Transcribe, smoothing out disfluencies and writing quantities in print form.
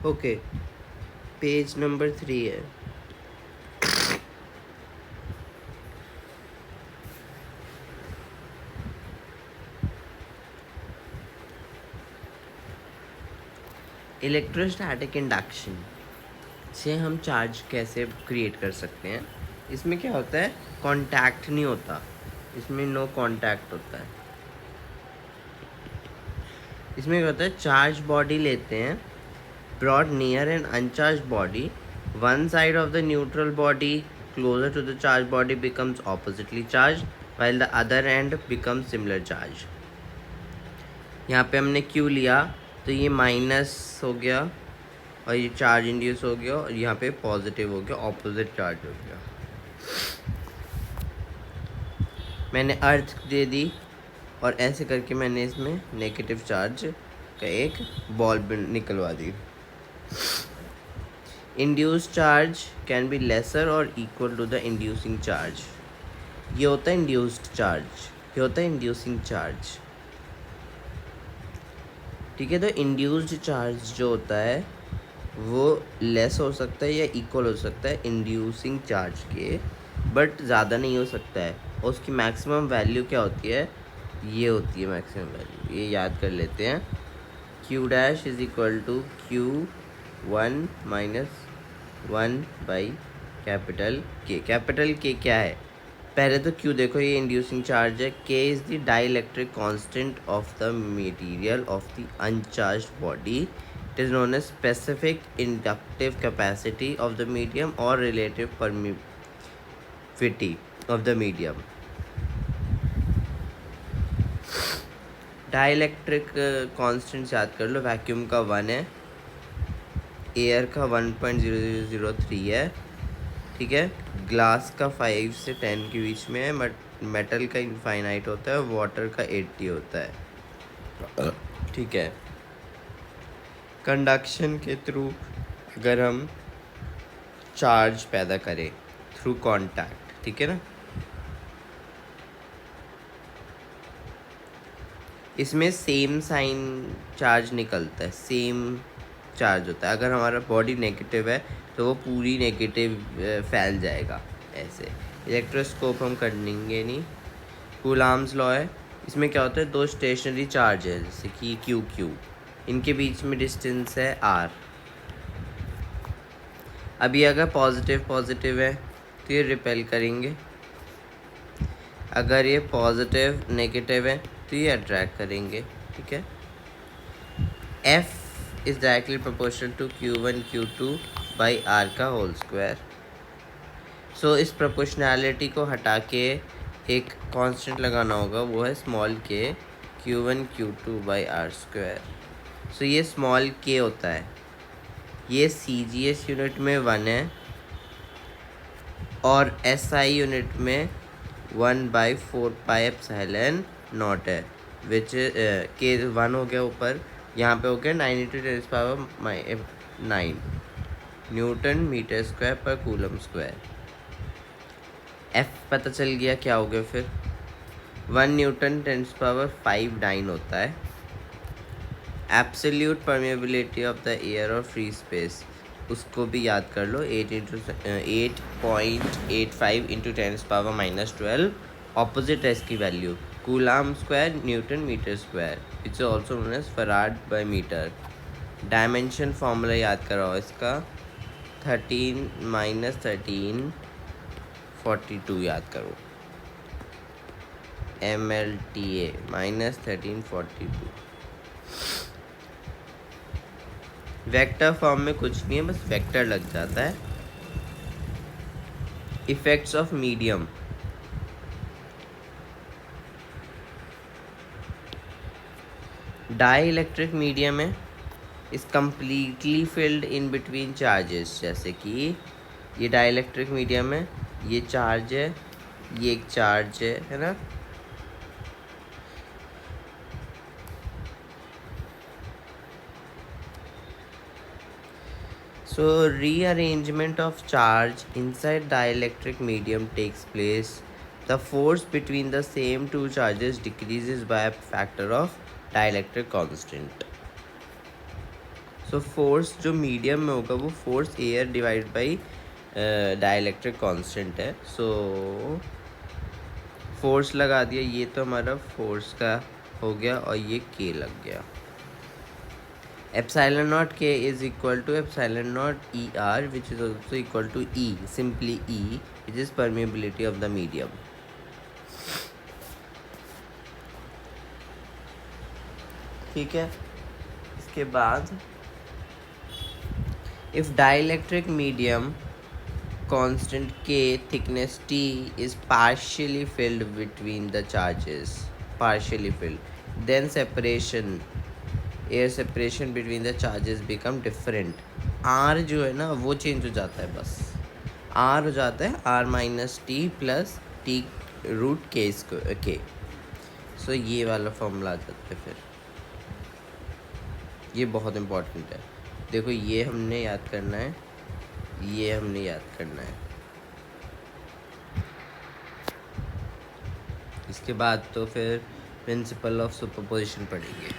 Okay, page number 3 है। Electrostatic induction से हम चार्ज कैसे क्रिएट कर सकते हैं। इसमें क्या होता है, कांटेक्ट नहीं होता, इसमें नो कांटेक्ट होता है। इसमें क्या होता है, चार्ज बॉडी लेते हैं, brought near an uncharged body, one side of the neutral body closer to the charged body becomes oppositely charged, while the other end becomes similar charge. यहाँ पे हमने Q लिया तो ये माइनस हो गया और ये चार्ज इंड्यूस हो गया, और यहाँ पे पॉजिटिव हो गया, ऑपोजिट चार्ज हो गया। मैंने अर्थ दे दी और ऐसे करके मैंने इसमें नेगेटिव चार्ज का एक बॉल निकलवा दी। Induced charge can be lesser और equal to the inducing charge. ये होता है इंड्यूस्ड चार्ज, ये होता है इंड्यूसिंग चार्ज। ठीक है, तो इंड्यूस्ड चार्ज जो होता है वो लेस हो सकता है या इक्वल हो सकता है इंड्यूसिंग चार्ज के, बट ज़्यादा नहीं हो सकता है। और उसकी मैक्सिमम वैल्यू क्या होती है, ये होती है मैक्सिमम वैल्यू, ये याद कर लेते हैं। Q dash is equal to Q1 minus 1 by capital K। Capital K क्या है, पहले तो Q देखो, ये इंड्यूसिंग चार्ज है। K is the dielectric constant of the material of the uncharged body. It is known as specific inductive capacity of the medium और relative permittivity of the medium. Dielectric constant याद कर लो, vacuum का 1 है, air का 1.0003 है, ठीक है, glass का 5 से 10 के बीच में है, बट मेटल का इनफाइनाइट होता है, वाटर का 80 होता है। ठीक है, कंडक्शन के थ्रू अगर हम चार्ज पैदा करें थ्रू कांटेक्ट, ठीक है ना, इसमें सेम साइन चार्ज निकलता है, सेम चार्ज होता है। अगर हमारा बॉडी नेगेटिव है तो वो पूरी नेगेटिव फैल जाएगा ऐसे। इलेक्ट्रोस्कोप हम करेंगे नहीं। कूलाम्स लॉ है, इसमें क्या होता है, दो स्टेशनरी चार्ज है जैसे कि क्यू क्यू, इनके बीच में डिस्टेंस है आर। अभी अगर पॉजिटिव पॉजिटिव है तो ये रिपेल करेंगे, अगर ये पॉजिटिव नेगेटिव है तो ये अट्रैक्ट करेंगे। ठीक है, F is directly proportional to Q1 Q2 by R का होल स्क्वायर। सो इस प्रोपोर्शनैलिटी को हटा के एक कांस्टेंट लगाना होगा, वो है small k, Q1 Q2 by R square. So ये स्मॉल k होता है, ये CGS यूनिट में 1 है और SI यूनिट में 1/4 पाई एप्सिलॉन नॉट है, विच के 1 हो गया ऊपर, यहाँ पे हो गया 9 न्यूटन मीटर स्क्वायर पर कूलम स्क्वायर। F पता चल गया क्या हो गया फिर, 1 न्यूटन 10⁵ डाइन होता है। Absolute permeability of the air और फ्री स्पेस, उसको भी याद कर लो, 8.85 इंटू 10⁻⁻12, ऑपोजिट है इसकी value, coulomb square newton metre square, it's also known as farad by metre. Dimension formula याद कराओ इसका, 13 - 13 42 याद करो, MLTA -1342। वेक्टर फॉर्म में कुछ नहीं है, बस वेक्टर लग जाता है। Effects of medium, dielectric medium है, is completely filled in between charges. जैसे कि ये डाइलेक्ट्रिक मीडियम है, ये चार्ज है, ये एक चार्ज है ना, so rearrangement of charge inside dielectric medium takes place. The force between the same two charges decreases by a factor of dielectric constant. So force जो मीडियम में होगा वो force air divide by dielectric constant है। So force लगा दिया, ये तो हमारा फोर्स का हो गया और ये के लग गया। Epsilon naught K is equal to epsilon naught E R which is also equal to E, simply E which is permeability of the medium. ठीक है, इसके बाद if dielectric medium constant K thickness T is partially filled between the charges, partially filled, then air separation between the charges become different। R जो है ना वो change हो जाता है, बस R हो जाता है R minus T plus T root के। सो ये वाला फॉर्मूला आ जाता है फिर, ये बहुत इम्पोर्टेंट है। देखो ये हमने याद करना है, ये हमने याद करना है। इसके बाद तो फिर प्रिंसिपल ऑफ सुपरपोजिशन पढ़ेंगे।